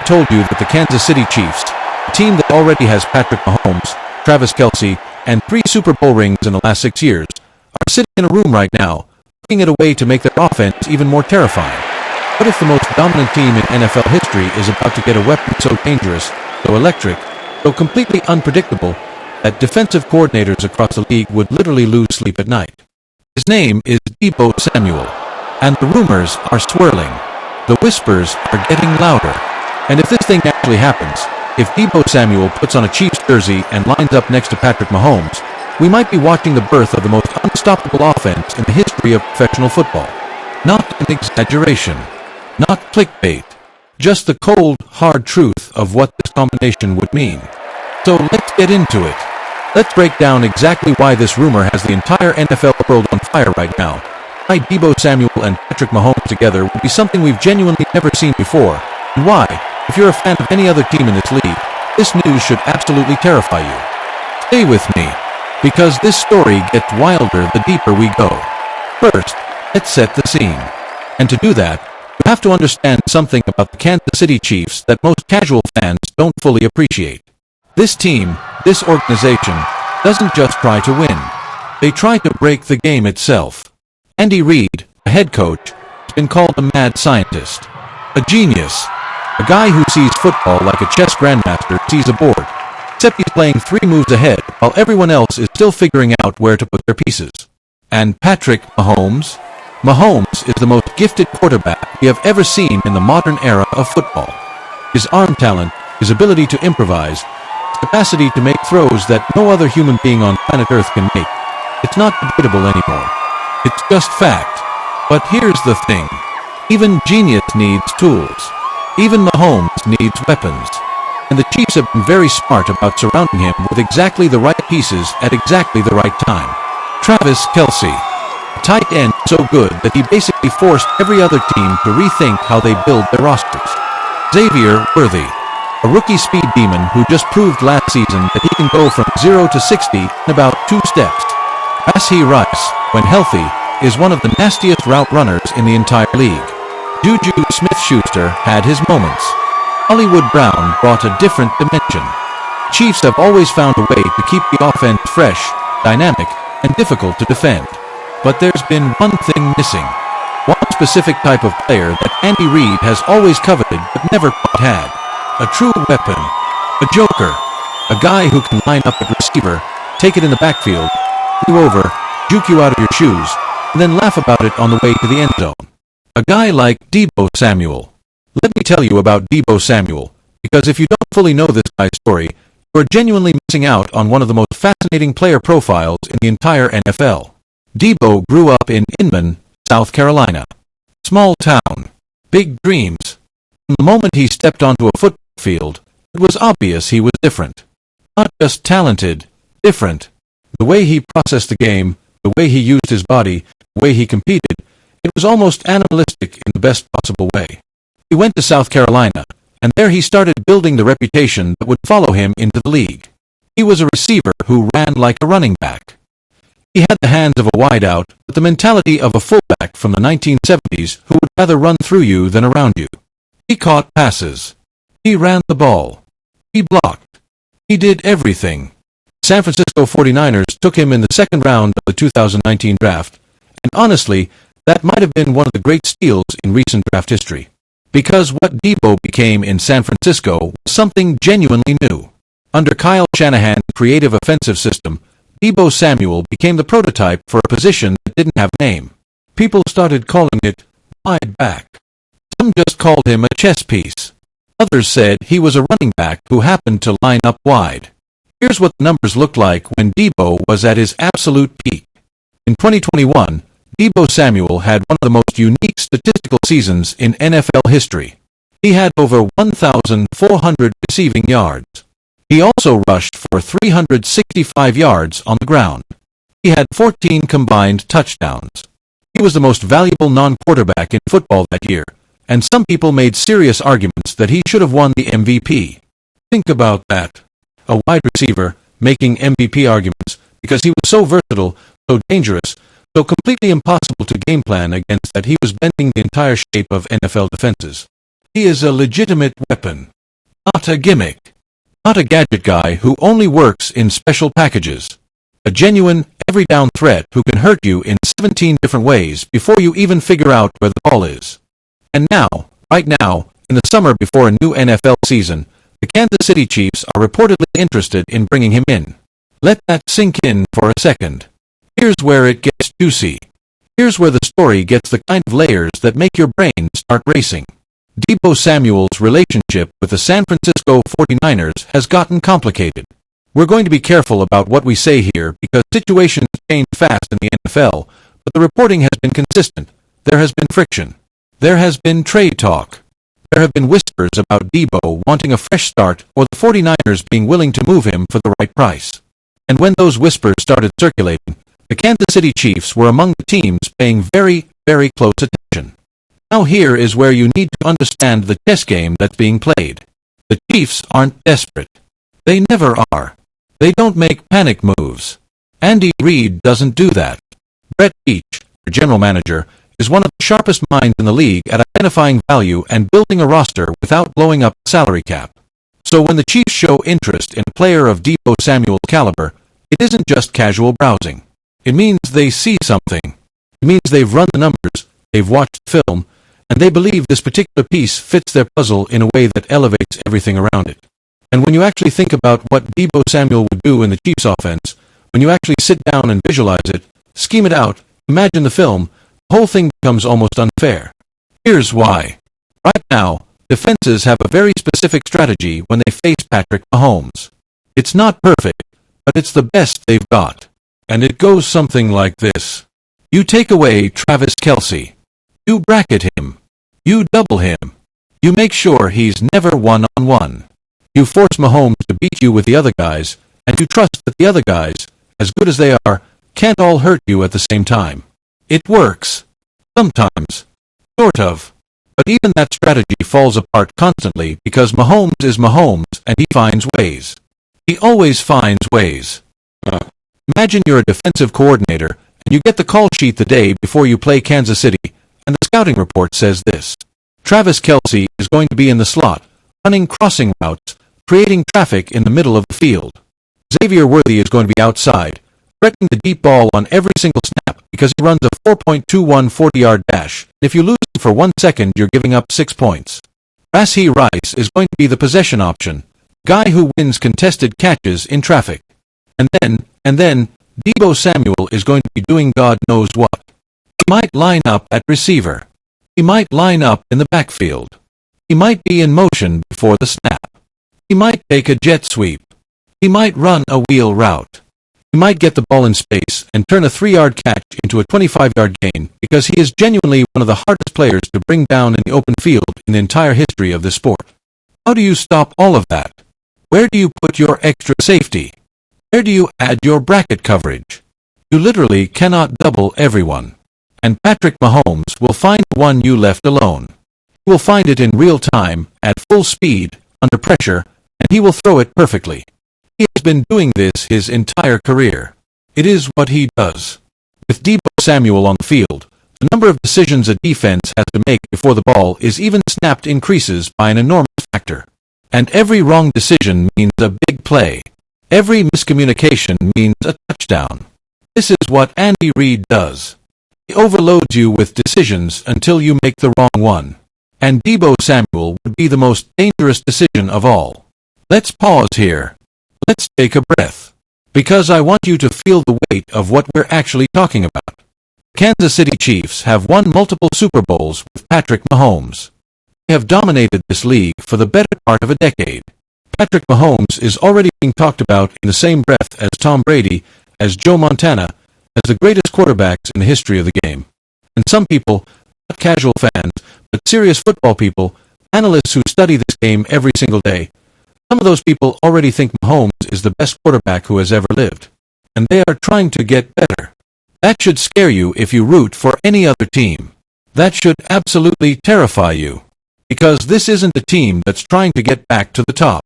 told you that the Kansas City Chiefs, a team that already has Patrick Mahomes, Travis Kelce, and 3 Super Bowl rings in the last 6 years, are sitting in a room right now, looking at a way to make their offense even more terrifying? What if the most dominant team in NFL history is about to get a weapon so dangerous, so electric, so completely unpredictable, that defensive coordinators across the league would literally lose sleep at night? His name is Deebo Samuel, and the rumors are swirling. The whispers are getting louder. And if this thing actually happens, if Deebo Samuel puts on a Chiefs jersey and lines up next to Patrick Mahomes, we might be watching the birth of the most unstoppable offense in the history of professional football. Not an exaggeration. Not clickbait. Just the cold, hard truth of what this combination would mean. So let's get into it. Let's break down exactly why this rumor has the entire NFL world on fire right now. Why Deebo Samuel and Patrick Mahomes together would be something we've genuinely never seen before. And why, if you're a fan of any other team in this league, this news should absolutely terrify you. Stay with me, because this story gets wilder the deeper we go. First, let's set the scene. And to do that, you have to understand something about the Kansas City Chiefs that most casual fans don't fully appreciate. This team, this organization, doesn't just try to win. They try to break the game itself. Andy Reid, a head coach, has been called a mad scientist, a genius, a guy who sees football like a chess grandmaster sees a board, except he's playing 3 moves ahead while everyone else is still figuring out where to put their pieces. And Patrick Mahomes? Mahomes is the most gifted quarterback we have ever seen in the modern era of football. His arm talent, his ability to improvise, his capacity to make throws that no other human being on planet Earth can make. It's not debatable anymore. It's just fact. But here's the thing. Even genius needs tools. Even Mahomes needs weapons. And the Chiefs have been very smart about surrounding him with exactly the right pieces at exactly the right time. Travis Kelce, a tight end so good that he basically forced every other team to rethink how they build their rosters. Xavier Worthy, a rookie speed demon who just proved last season that he can go from 0 to 60 in about 2 steps. Rashee Rice, when healthy, is one of the nastiest route runners in the entire league. Juju Smith-Schuster had his moments. Hollywood Brown brought a different dimension. Chiefs have always found a way to keep the offense fresh, dynamic, and difficult to defend. But there's been one thing missing. One specific type of player that Andy Reid has always coveted but never quite had. A true weapon. A joker. A guy who can line up at receiver, take it in the backfield, you over, juke you out of your shoes, and then laugh about it on the way to the end zone. A guy like Deebo Samuel. Let me tell you about Deebo Samuel, because if you don't fully know this guy's story, you are genuinely missing out on one of the most fascinating player profiles in the entire NFL. Deebo grew up in Inman, South Carolina. Small town. Big dreams. From the moment he stepped onto a football field, it was obvious he was different. Not just talented, different. The way he processed the game, the way he used his body, the way he competed, it was almost animalistic in the best possible way. He went to South Carolina, and there he started building the reputation that would follow him into the league. He was a receiver who ran like a running back. He had the hands of a wideout, but the mentality of a fullback from the 1970s who would rather run through you than around you. He caught passes. He ran the ball. He blocked. He did everything. San Francisco 49ers took him in the 2nd round of the 2019 draft, and honestly, that might have been one of the great steals in recent draft history. Because what Deebo became in San Francisco was something genuinely new. Under Kyle Shanahan's creative offensive system, Deebo Samuel became the prototype for a position that didn't have a name. People started calling it wide back. Some just called him a chess piece. Others said he was a running back who happened to line up wide. Here's what the numbers looked like when Deebo was at his absolute peak. In 2021, Deebo Samuel had one of the most unique statistical seasons in NFL history. He had over 1,400 receiving yards. He also rushed for 365 yards on the ground. He had 14 combined touchdowns. He was the most valuable non-quarterback in football that year, and some people made serious arguments that he should have won the MVP. Think about that. A wide receiver making MVP arguments because he was so versatile, so dangerous, so completely impossible to game plan against that he was bending the entire shape of NFL defenses. He is a legitimate weapon, not a gimmick, not a gadget guy who only works in special packages. A genuine, every-down threat who can hurt you in 17 different ways before you even figure out where the ball is. And now, right now, in the summer before a new NFL season, the Kansas City Chiefs are reportedly interested in bringing him in. Let that sink in for a second. Here's where it gets juicy. Here's where the story gets the kind of layers that make your brain start racing. Deebo Samuel's relationship with the San Francisco 49ers has gotten complicated. We're going to be careful about what we say here because situations change fast in the NFL, but the reporting has been consistent. There has been friction. There has been trade talk. There have been whispers about Deebo wanting a fresh start or the 49ers being willing to move him for the right price. And when those whispers started circulating, the Kansas City Chiefs were among the teams paying very, very close attention. Now here is where you need to understand the chess game that's being played. The Chiefs aren't desperate. They never are. They don't make panic moves. Andy Reid doesn't do that. Brett Veach, their general manager, is one of the sharpest minds in the league at identifying value and building a roster without blowing up the salary cap. So when the Chiefs show interest in a player of Deebo Samuel's caliber, it isn't just casual browsing. It means they see something. It means they've run the numbers, they've watched the film, and they believe this particular piece fits their puzzle in a way that elevates everything around it. And when you actually think about what Deebo Samuel would do in the Chiefs' offense, when you actually sit down and visualize it, scheme it out, imagine the film, the whole thing becomes almost unfair. Here's why. Right now, defenses have a very specific strategy when they face Patrick Mahomes. It's not perfect, but it's the best they've got. And it goes something like this. You take away Travis Kelce. You bracket him. You double him. You make sure he's never one-on-one. You force Mahomes to beat you with the other guys, and you trust that the other guys, as good as they are, can't all hurt you at the same time. It works. Sometimes. Sort of. But even that strategy falls apart constantly because Mahomes is Mahomes and he finds ways. He always finds ways. Imagine you're a defensive coordinator and you get the call sheet the day before you play Kansas City, and the scouting report says this. Travis Kelce is going to be in the slot, running crossing routes, creating traffic in the middle of the field. Xavier Worthy is going to be outside, threatening the deep ball on every single snap because he runs a 4.21 40-yard dash. If you lose him for 1 second, you're giving up 6 points. Rashee Rice is going to be the possession option, guy who wins contested catches in traffic. And then, Deebo Samuel is going to be doing God knows what. He might line up at receiver. He might line up in the backfield. He might be in motion before the snap. He might take a jet sweep. He might run a wheel route. He might get the ball in space and turn a 3-yard catch into a 25-yard gain because he is genuinely one of the hardest players to bring down in the open field in the entire history of the sport. How do you stop all of that? Where do you put your extra safety? Where do you add your bracket coverage? You literally cannot double everyone. And Patrick Mahomes will find the one you left alone. He will find it in real time, at full speed, under pressure, and he will throw it perfectly. He has been doing this his entire career. It is what he does. With Deebo Samuel on the field, the number of decisions a defense has to make before the ball is even snapped increases by an enormous factor. And every wrong decision means a big play. Every miscommunication means a touchdown. This is what Andy Reid does. He overloads you with decisions until you make the wrong one. And Deebo Samuel would be the most dangerous decision of all. Let's pause here. Let's take a breath. Because I want you to feel the weight of what we're actually talking about. The Kansas City Chiefs have won multiple Super Bowls with Patrick Mahomes. They have dominated this league for the better part of a decade. Patrick Mahomes is already being talked about in the same breath as Tom Brady, as Joe Montana, as the greatest quarterbacks in the history of the game. And some people, not casual fans, but serious football people, analysts who study this game every single day, some of those people already think Mahomes is the best quarterback who has ever lived. And they are trying to get better. That should scare you if you root for any other team. That should absolutely terrify you. Because this isn't a team that's trying to get back to the top.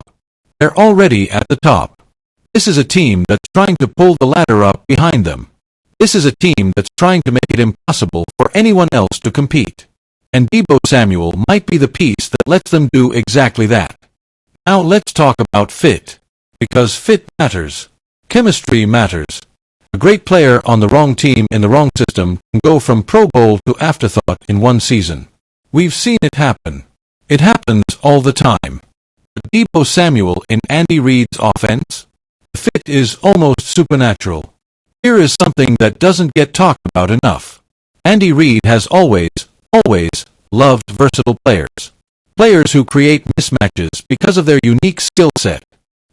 They're already at the top. This is a team that's trying to pull the ladder up behind them. This is a team that's trying to make it impossible for anyone else to compete. And Deebo Samuel might be the piece that lets them do exactly that. Now let's talk about fit. Because fit matters. Chemistry matters. A great player on the wrong team in the wrong system can go from Pro Bowl to afterthought in one season. We've seen it happen. It happens all the time. But Deebo Samuel in Andy Reid's offense? The fit is almost supernatural. Here is something that doesn't get talked about enough. Andy Reid has always loved versatile players. Players who create mismatches because of their unique skill set.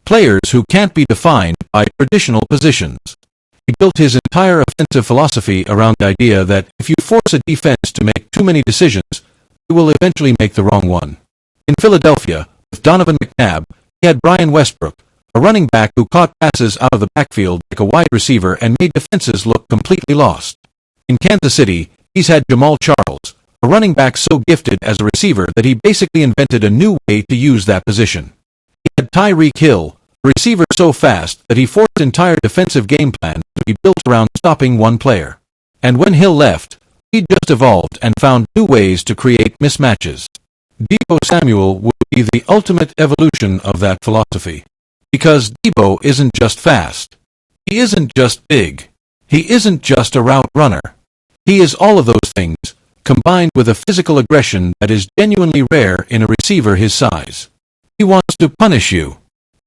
Players who can't be defined by traditional positions. He built his entire offensive philosophy around the idea that if you force a defense to make too many decisions, they will eventually make the wrong one. In Philadelphia, with Donovan McNabb, he had Brian Westbrook, a running back who caught passes out of the backfield like a wide receiver and made defenses look completely lost. In Kansas City, he's had Jamal Charles, a running back so gifted as a receiver that he basically invented a new way to use that position. He had Tyreek Hill, a receiver so fast that he forced entire defensive game plans to be built around stopping one player. And when Hill left, he just evolved and found new ways to create mismatches. Deebo Samuel would be the ultimate evolution of that philosophy. Because Deebo isn't just fast. He isn't just big. He isn't just a route runner. He is all of those things, combined with a physical aggression that is genuinely rare in a receiver his size. He wants to punish you.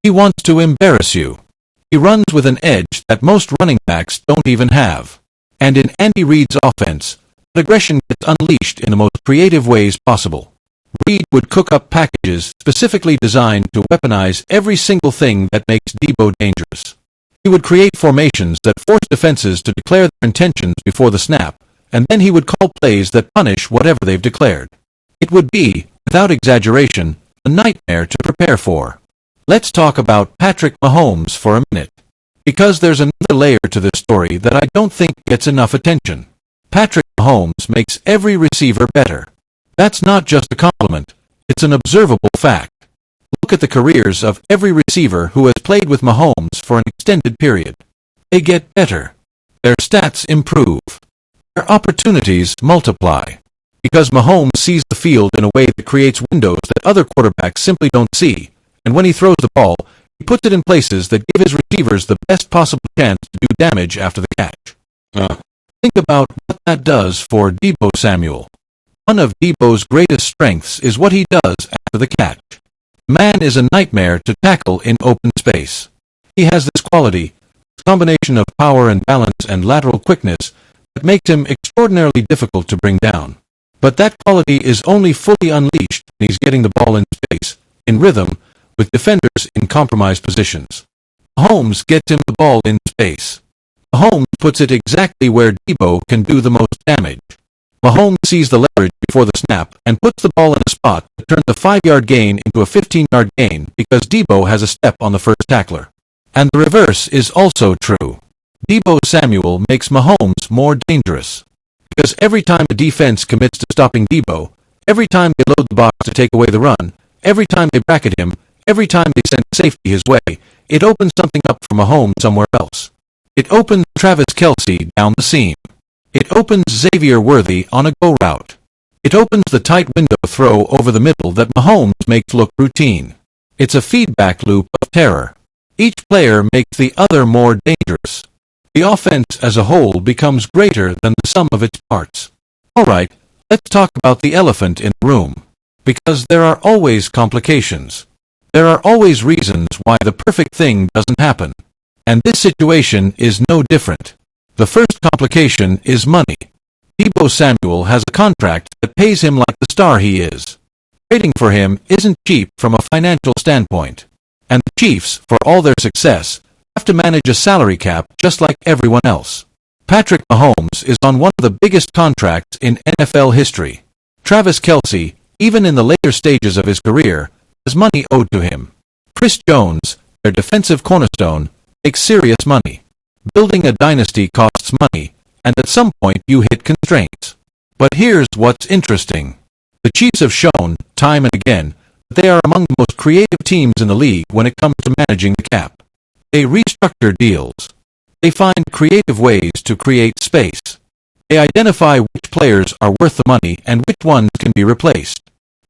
He wants to embarrass you. He runs with an edge that most running backs don't even have. And in Andy Reid's offense, that aggression gets unleashed in the most creative ways possible. Reid would cook up packages specifically designed to weaponize every single thing that makes Deebo dangerous. He would create formations that force defenses to declare their intentions before the snap, and then he would call plays that punish whatever they've declared. It would be, without exaggeration, a nightmare to prepare for. Let's talk about Patrick Mahomes for a minute. Because there's another layer to this story that I don't think gets enough attention. Patrick Mahomes makes every receiver better. That's not just a compliment, it's an observable fact. Look at the careers of every receiver who has played with Mahomes for an extended period. They get better. Their stats improve. Their opportunities multiply. Because Mahomes sees the field in a way that creates windows that other quarterbacks simply don't see, and when he throws the ball, he puts it in places that give his receivers the best possible chance to do damage after the catch. Think about what that does for Deebo Samuel. One of Deebo's greatest strengths is what he does after the catch. The man is a nightmare to tackle in open space. He has this quality, this combination of power and balance and lateral quickness, that makes him extraordinarily difficult to bring down. But that quality is only fully unleashed when he's getting the ball in space, in rhythm, with defenders in compromised positions. Mahomes gets him the ball in space. Mahomes puts it exactly where Deebo can do the most damage. Mahomes sees the leverage before the snap and puts the ball in a spot that turns a 5-yard gain into a 15-yard gain because Deebo has a step on the first tackler. And the reverse is also true. Deebo Samuel makes Mahomes more dangerous. Because every time the defense commits to stopping Deebo, every time they load the box to take away the run, every time they bracket him, every time they send safety his way, it opens something up for Mahomes somewhere else. It opens Travis Kelce down the seam. It opens Xavier Worthy on a go route. It opens the tight window throw over the middle that Mahomes makes look routine. It's a feedback loop of terror. Each player makes the other more dangerous. The offense as a whole becomes greater than the sum of its parts. Alright, let's talk about the elephant in the room. Because there are always complications. There are always reasons why the perfect thing doesn't happen. And this situation is no different. The first complication is money. Deebo Samuel has a contract that pays him like the star he is. Trading for him isn't cheap from a financial standpoint. And the Chiefs, for all their success, have to manage a salary cap just like everyone else. Patrick Mahomes is on one of the biggest contracts in NFL history. Travis Kelce, even in the later stages of his career, has money owed to him. Chris Jones, their defensive cornerstone, makes serious money. Building a dynasty costs money, and at some point you hit constraints. But here's what's interesting. The Chiefs have shown, time and again, that they are among the most creative teams in the league when it comes to managing the cap. They restructure deals. They find creative ways to create space. They identify which players are worth the money and which ones can be replaced.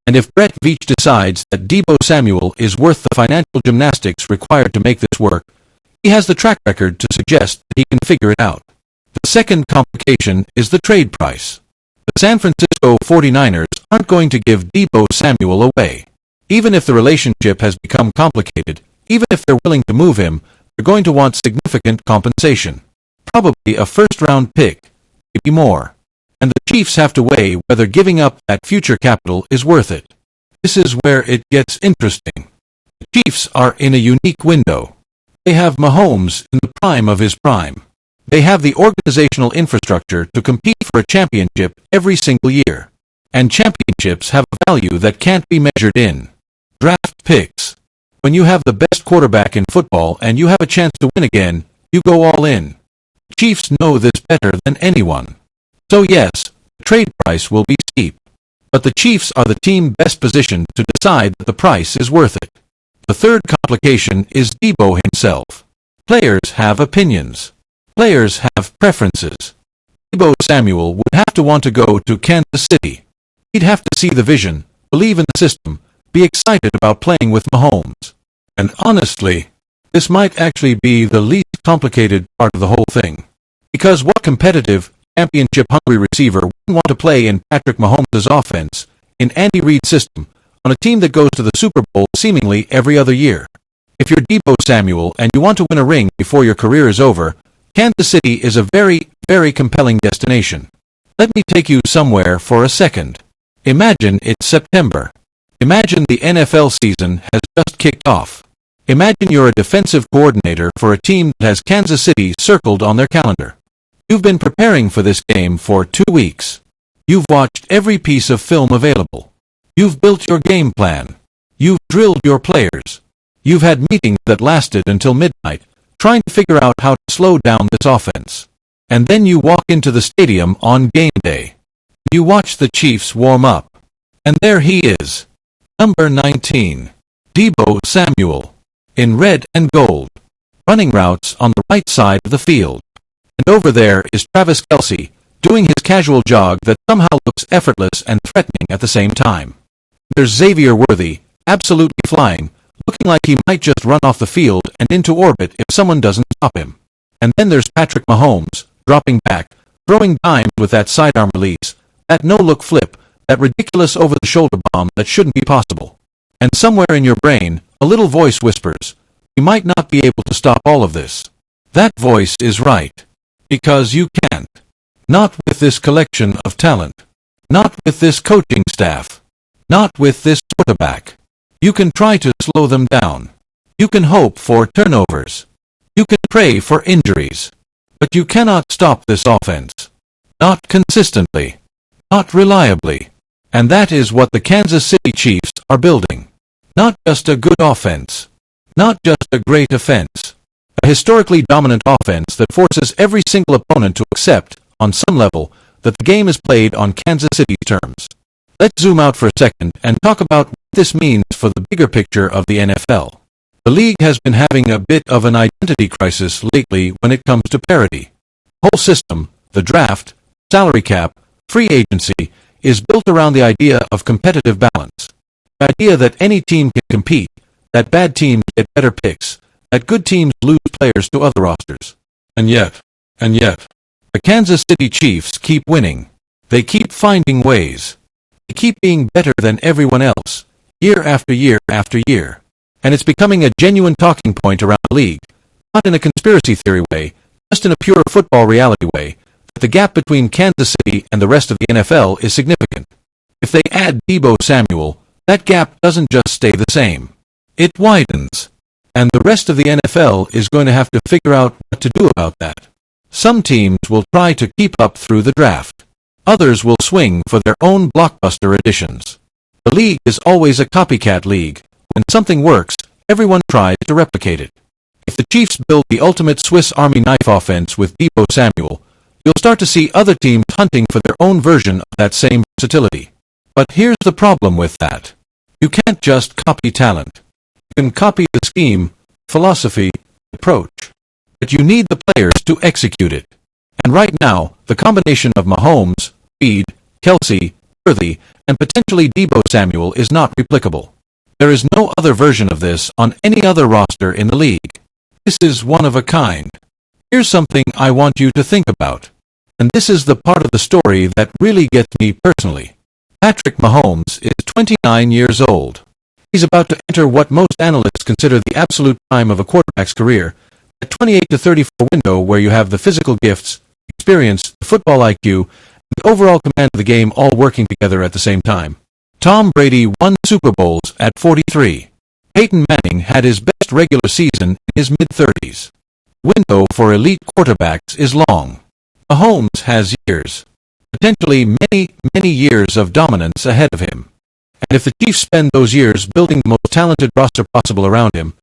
And if Brett Veach decides that Deebo Samuel is worth the financial gymnastics required to make this work, he has the track record to suggest that he can figure it out. The second complication is the trade price. The San Francisco 49ers aren't going to give Deebo Samuel away. Even if the relationship has become complicated, even if they're willing to move him, they're going to want significant compensation. Probably a first-round pick, maybe more. And the Chiefs have to weigh whether giving up that future capital is worth it. This is where it gets interesting. The Chiefs are in a unique window. They have Mahomes in the prime of his prime. They have the organizational infrastructure to compete for a championship every single year. And championships have a value that can't be measured in draft picks. When you have the best quarterback in football and you have a chance to win again, you go all in. The Chiefs know this better than anyone. So yes, the trade price will be steep. But the Chiefs are the team best positioned to decide that the price is worth it. The third complication is Deebo himself. Players have opinions. Players have preferences. Deebo Samuel would have to want to go to Kansas City. He'd have to see the vision, believe in the system, be excited about playing with Mahomes. And honestly, this might actually be the least complicated part of the whole thing. Because what competitive, championship-hungry receiver wouldn't want to play in Patrick Mahomes' offense, in Andy Reid's system, on a team that goes to the Super Bowl seemingly every other year? If you're Deebo Samuel and you want to win a ring before your career is over, Kansas City is a very, very compelling destination. Let me take you somewhere for a second. Imagine it's September. Imagine the NFL season has just kicked off. Imagine you're a defensive coordinator for a team that has Kansas City circled on their calendar. You've been preparing for this game for 2 weeks. You've watched every piece of film available. You've built your game plan. You've drilled your players. You've had meetings that lasted until midnight, trying to figure out how to slow down this offense. And then you walk into the stadium on game day. You watch the Chiefs warm up. And there he is. Number 19. Deebo Samuel. In red and gold. Running routes on the right side of the field. And over there is Travis Kelce, doing his casual jog that somehow looks effortless and threatening at the same time. There's Xavier Worthy, absolutely flying, looking like he might just run off the field and into orbit if someone doesn't stop him. And then there's Patrick Mahomes, dropping back, throwing dimes with that sidearm release, that no-look flip, that ridiculous over-the-shoulder bomb that shouldn't be possible. And somewhere in your brain, a little voice whispers, you might not be able to stop all of this. That voice is right. Because you can't. Not with this collection of talent. Not with this coaching staff. Not with this quarterback. You can try to slow them down. You can hope for turnovers. You can pray for injuries. But you cannot stop this offense. Not consistently. Not reliably. And that is what the Kansas City Chiefs are building. Not just a good offense. Not just a great offense. A historically dominant offense that forces every single opponent to accept, on some level, that the game is played on Kansas City's terms. Let's zoom out for a second and talk about what this means for the bigger picture of the NFL. The league has been having a bit of an identity crisis lately when it comes to parity. The whole system, the draft, salary cap, free agency, is built around the idea of competitive balance. The idea that any team can compete, that bad teams get better picks, that good teams lose players to other rosters. And yet, the Kansas City Chiefs keep winning. They keep finding ways. They keep being better than everyone else, year after year after year. And it's becoming a genuine talking point around the league, not in a conspiracy theory way, just in a pure football reality way, that the gap between Kansas City and the rest of the NFL is significant. If they add Deebo Samuel, that gap doesn't just stay the same. It widens. And the rest of the NFL is going to have to figure out what to do about that. Some teams will try to keep up through the draft. Others will swing for their own blockbuster additions. The league is always a copycat league. When something works, everyone tries to replicate it. If the Chiefs build the ultimate Swiss Army knife offense with Deebo Samuel, you'll start to see other teams hunting for their own version of that same versatility. But here's the problem with that. You can't just copy talent. You can copy the scheme, philosophy, approach. But you need the players to execute it. And right now, the combination of Mahomes, Reed, Kelsey, Worthy, and potentially Deebo Samuel is not replicable. There is no other version of this on any other roster in the league. This is one of a kind. Here's something I want you to think about. And this is the part of the story that really gets me personally. Patrick Mahomes is 29 years old. He's about to enter what most analysts consider the absolute prime of a quarterback's career, a 28 to 34 window where you have the physical gifts, experience, the football IQ, and overall command of the game all working together at the same time. Tom Brady won Super Bowls at 43. Peyton Manning had his best regular season in his mid-30s. The window for elite quarterbacks is long. Mahomes has years, potentially many, many years of dominance ahead of him. And if the Chiefs spend those years building the most talented roster possible around him,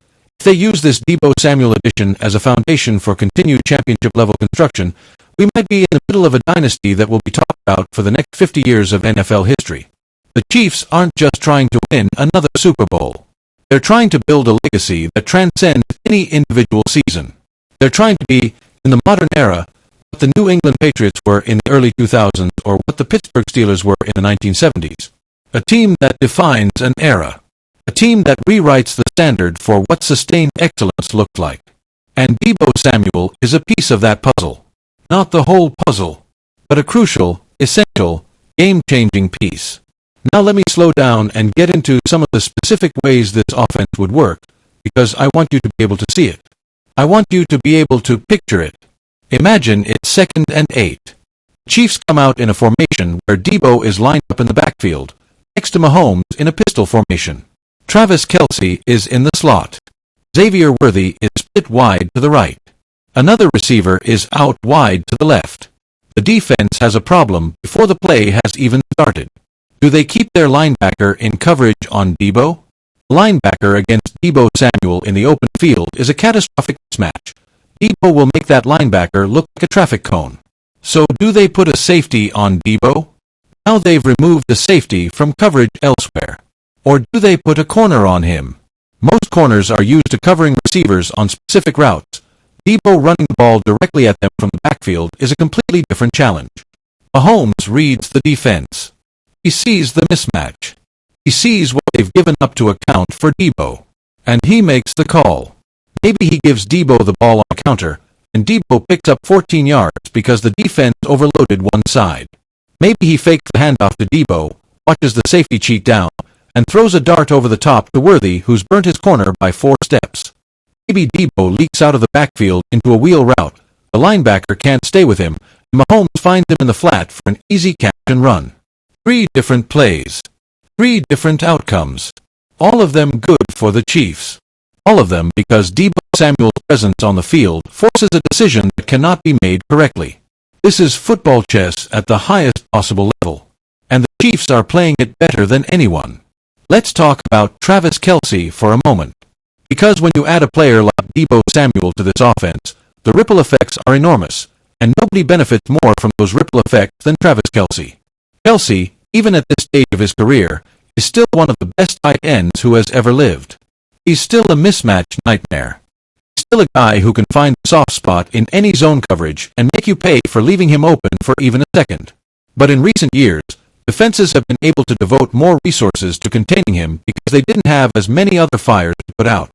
if they use this Deebo Samuel addition as a foundation for continued championship-level construction, we might be in the middle of a dynasty that will be talked about for the next 50 years of NFL history. The Chiefs aren't just trying to win another Super Bowl. They're trying to build a legacy that transcends any individual season. They're trying to be, in the modern era, what the New England Patriots were in the early 2000s or what the Pittsburgh Steelers were in the 1970s. A team that defines an era. A team that rewrites the standard for what sustained excellence looked like. And Deebo Samuel is a piece of that puzzle. Not the whole puzzle, but a crucial, essential, game-changing piece. Now let me slow down and get into some of the specific ways this offense would work, because I want you to be able to see it. I want you to be able to picture it. Imagine it's 2nd and 8. The Chiefs come out in a formation where Deebo is lined up in the backfield, next to Mahomes in a pistol formation. Travis Kelce is in the slot. Xavier Worthy is split wide to the right. Another receiver is out wide to the left. The defense has a problem before the play has even started. Do they keep their linebacker in coverage on Deebo? Linebacker against Deebo Samuel in the open field is a catastrophic mismatch. Deebo will make that linebacker look like a traffic cone. So do they put a safety on Deebo? Now they've removed the safety from coverage elsewhere. Or do they put a corner on him? Most corners are used to covering receivers on specific routes. Deebo running the ball directly at them from the backfield is a completely different challenge. Mahomes reads the defense. He sees the mismatch. He sees what they've given up to account for Deebo. And he makes the call. Maybe he gives Deebo the ball on counter, and Deebo picks up 14 yards because the defense overloaded one side. Maybe he fakes the handoff to Deebo, watches the safety cheat down, and throws a dart over the top to Worthy, who's burnt his corner by 4 steps. Maybe Deebo leaks out of the backfield into a wheel route. The linebacker can't stay with him, and Mahomes finds him in the flat for an easy catch and run. 3 different plays. 3 different outcomes. All of them good for the Chiefs. All of them because Deebo Samuel's presence on the field forces a decision that cannot be made correctly. This is football chess at the highest possible level. And the Chiefs are playing it better than anyone. Let's talk about Travis Kelce for a moment. Because when you add a player like Deebo Samuel to this offense, the ripple effects are enormous, and nobody benefits more from those ripple effects than Travis Kelce. Kelce, even at this stage of his career, is still one of the best tight ends who has ever lived. He's still a mismatch nightmare. He's still a guy who can find a soft spot in any zone coverage and make you pay for leaving him open for even a second. But in recent years, defenses have been able to devote more resources to containing him because they didn't have as many other fires to put out.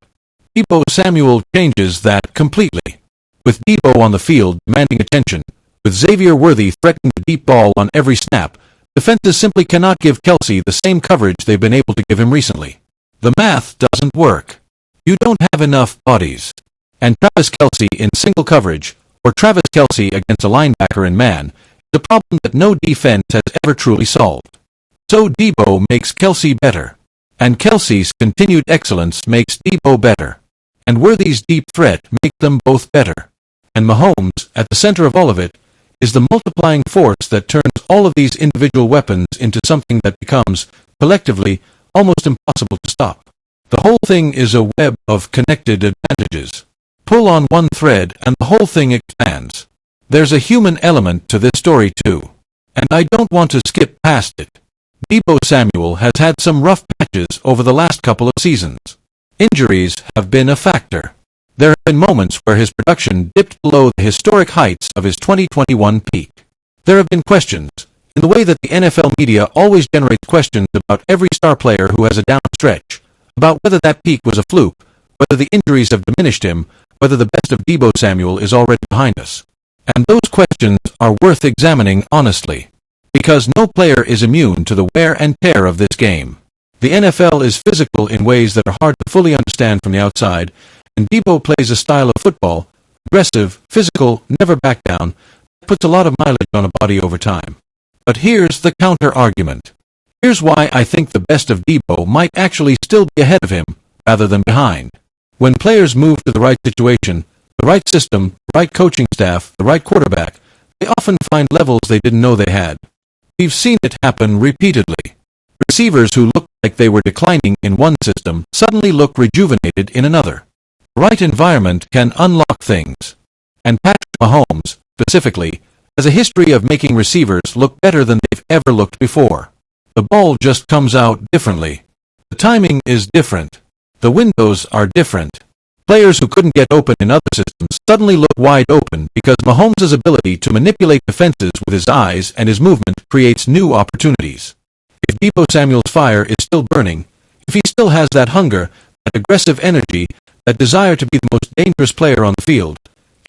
Deebo Samuel changes that completely. With Deebo on the field demanding attention, with Xavier Worthy threatening the deep ball on every snap, defenses simply cannot give Kelce the same coverage they've been able to give him recently. The math doesn't work. You don't have enough bodies. And Travis Kelce in single coverage, or Travis Kelce against a linebacker in man, is a problem that no defense has ever truly solved. So Deebo makes Kelce better. And Kelce's continued excellence makes Deebo better. And Worthy's deep threat makes them both better. And Mahomes, at the center of all of it, is the multiplying force that turns all of these individual weapons into something that becomes, collectively, almost impossible to stop. The whole thing is a web of connected advantages. Pull on one thread and the whole thing expands. There's a human element to this story too. And I don't want to skip past it. Deebo Samuel has had some rough patches over the last couple of seasons. Injuries have been a factor. There have been moments where his production dipped below the historic heights of his 2021 peak. There have been questions, In the way that the NFL media always generates questions about every star player who has a down stretch, about whether that peak was a fluke, whether the injuries have diminished him, whether the best of Deebo Samuel is already behind us. And those questions are worth examining honestly, because no player is immune to the wear and tear of this game. The NFL is physical in ways that are hard to fully understand from the outside, and Deebo plays a style of football, aggressive, physical, never back down, that puts a lot of mileage on a body over time. But here's the counter-argument. Here's why I think the best of Deebo might actually still be ahead of him, rather than behind. When players move to the right situation, the right system, the right coaching staff, the right quarterback, they often find levels they didn't know they had. We've seen it happen repeatedly. Receivers who looked like they were declining in one system suddenly look rejuvenated in another. The right environment can unlock things. And Patrick Mahomes, specifically, has a history of making receivers look better than they've ever looked before. The ball just comes out differently. The timing is different. The windows are different. Players who couldn't get open in other systems suddenly look wide open because Mahomes' ability to manipulate defenses with his eyes and his movement creates new opportunities. If Deebo Samuel's fire is still burning, if he still has that hunger, that aggressive energy, that desire to be the most dangerous player on the field,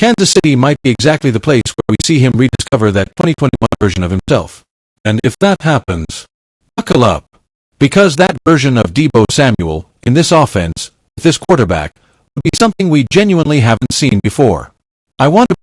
Kansas City might be exactly the place where we see him rediscover that 2021 version of himself. And if that happens, buckle up, because that version of Deebo Samuel in this offense, with this quarterback, would be something we genuinely haven't seen before. I want to